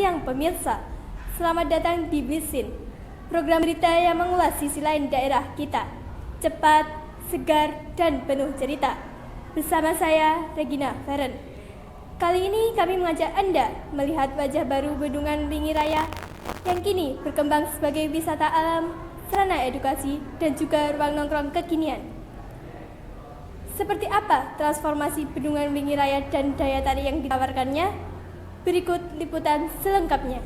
siang pemirsa, selamat datang di Bisin, program berita yang mengulas sisi lain daerah kita. Cepat, segar, dan penuh cerita. Bersama saya, Regina Feren. Kali ini kami mengajak Anda melihat wajah baru Bendungan Lingi Raya yang kini berkembang sebagai wisata alam, sarana edukasi, dan juga ruang nongkrong kekinian. Seperti apa transformasi Bendungan Lingi Raya dan daya tarik yang ditawarkannya? Berikut liputan selengkapnya.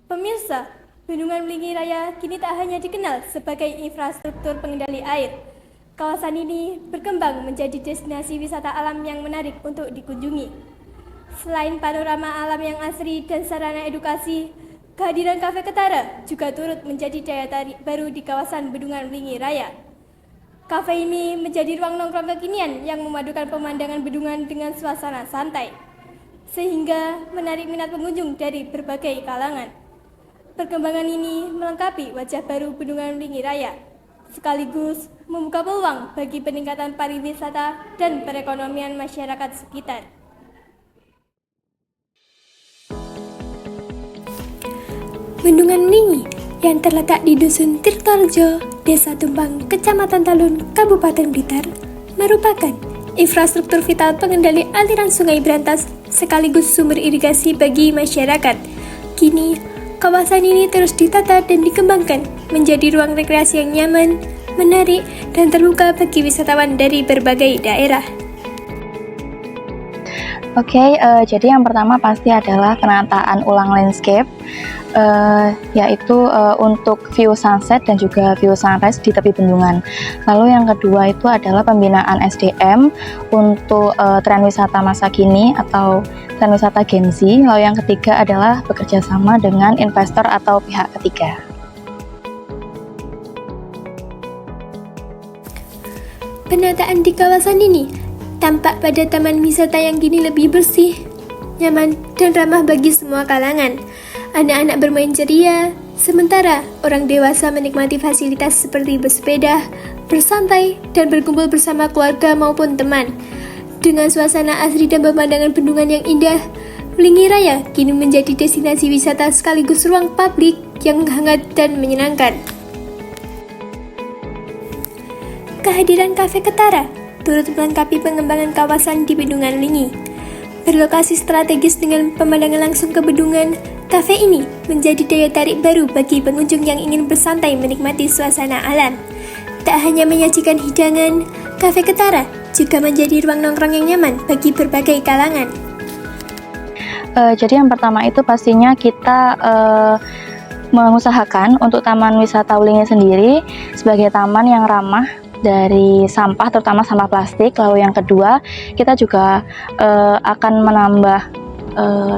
Pemirsa, Bendungan Lingi Raya kini tak hanya dikenal sebagai infrastruktur pengendali air. Kawasan ini berkembang menjadi destinasi wisata alam yang menarik untuk dikunjungi. Selain panorama alam yang asri dan sarana edukasi, kehadiran Kafe Ketara juga turut menjadi daya tarik baru di kawasan Bendungan Lingi Raya. Kafe ini menjadi ruang nongkrong kekinian yang memadukan pemandangan bendungan dengan suasana santai, sehingga menarik minat pengunjung dari berbagai kalangan. Perkembangan ini melengkapi wajah baru Bendungan Lingi Raya, sekaligus membuka peluang bagi peningkatan pariwisata dan perekonomian masyarakat sekitar. Bendungan Lingi yang terletak di Dusun Tirtorejo, Desa Tumpang, Kecamatan Talun, Kabupaten Blitar, merupakan infrastruktur vital pengendali aliran Sungai Brantas sekaligus sumber irigasi bagi masyarakat. Kini, kawasan ini terus ditata dan dikembangkan menjadi ruang rekreasi yang nyaman, menarik, dan terbuka bagi wisatawan dari berbagai daerah. Jadi yang pertama pasti adalah penataan ulang landscape, yaitu untuk view sunset dan juga view sunrise di tepi bendungan. Lalu yang kedua itu adalah pembinaan SDM untuk tren wisata masa kini atau tren wisata Gen Z. Lalu yang ketiga adalah bekerja sama dengan investor atau pihak ketiga. Penataan di kawasan ini tampak pada taman wisata yang kini lebih bersih, nyaman, dan ramah bagi semua kalangan. Anak-anak bermain ceria, sementara orang dewasa menikmati fasilitas seperti bersepeda, bersantai, dan berkumpul bersama keluarga maupun teman. Dengan suasana asri dan pemandangan bendungan yang indah, Lingi Raya kini menjadi destinasi wisata sekaligus ruang publik yang hangat dan menyenangkan. Kehadiran Kafe Ketara turut melengkapi pengembangan kawasan di Bendungan Lingi. Berlokasi strategis dengan pemandangan langsung ke bendungan, kafe ini menjadi daya tarik baru bagi pengunjung yang ingin bersantai menikmati suasana alam. Tak hanya menyajikan hidangan, Kafe Ketara juga menjadi ruang nongkrong yang nyaman bagi berbagai kalangan. Jadi yang pertama itu pastinya kita mengusahakan untuk Taman Wisata Wulingi sendiri sebagai taman yang ramah dari sampah, terutama sampah plastik. Lalu yang kedua, kita juga akan menambah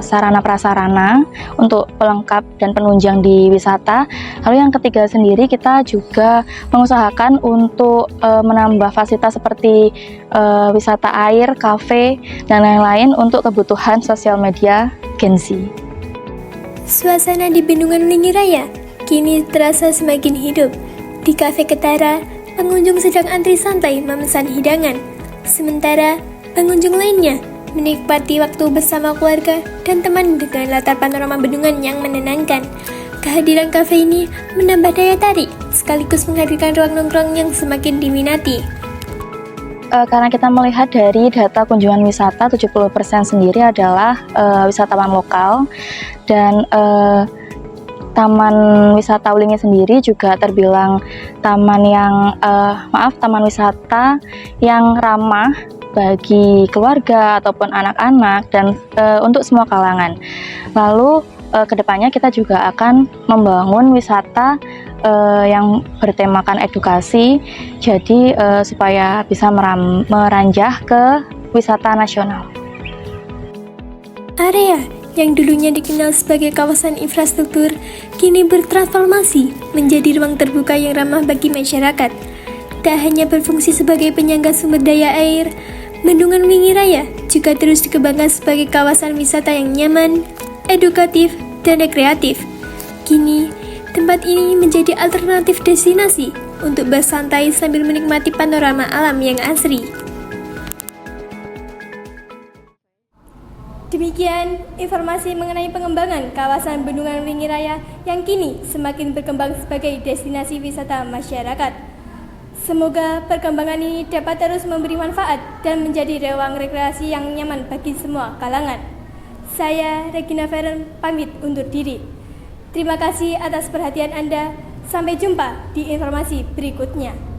sarana prasarana untuk pelengkap dan penunjang di wisata. Lalu yang ketiga sendiri, kita juga mengusahakan untuk menambah fasilitas seperti wisata air, kafe, dan lain-lain untuk kebutuhan sosial media Gen Z. Suasana di Bendungan Lingi Raya kini terasa semakin hidup. Di Kafe Ketara, pengunjung sedang antri santai memesan hidangan, sementara pengunjung lainnya menikmati waktu bersama keluarga dan teman dengan latar panorama bendungan yang menenangkan. Kehadiran kafe ini menambah daya tarik, sekaligus menghadirkan ruang nongkrong yang semakin diminati. Karena kita melihat dari data kunjungan wisata, 70% sendiri adalah wisatawan lokal, dan Taman Wisata Wulingi sendiri juga terbilang taman wisata yang ramah bagi keluarga ataupun anak-anak dan untuk semua kalangan. Lalu kedepannya kita juga akan membangun wisata yang bertemakan edukasi, jadi supaya bisa meranjah ke wisata nasional. Area yang dulunya dikenal sebagai kawasan infrastruktur, kini bertransformasi menjadi ruang terbuka yang ramah bagi masyarakat. Tak hanya berfungsi sebagai penyangga sumber daya air, Bendungan Lingi Raya juga terus dikembangkan sebagai kawasan wisata yang nyaman, edukatif, dan rekreatif. Kini, tempat ini menjadi alternatif destinasi untuk bersantai sambil menikmati panorama alam yang asri. Demikian informasi mengenai pengembangan kawasan Bendungan Belingi Raya yang kini semakin berkembang sebagai destinasi wisata masyarakat. Semoga perkembangan ini dapat terus memberi manfaat dan menjadi ruang rekreasi yang nyaman bagi semua kalangan. Saya, Regina Feren, pamit undur diri. Terima kasih atas perhatian Anda. Sampai jumpa di informasi berikutnya.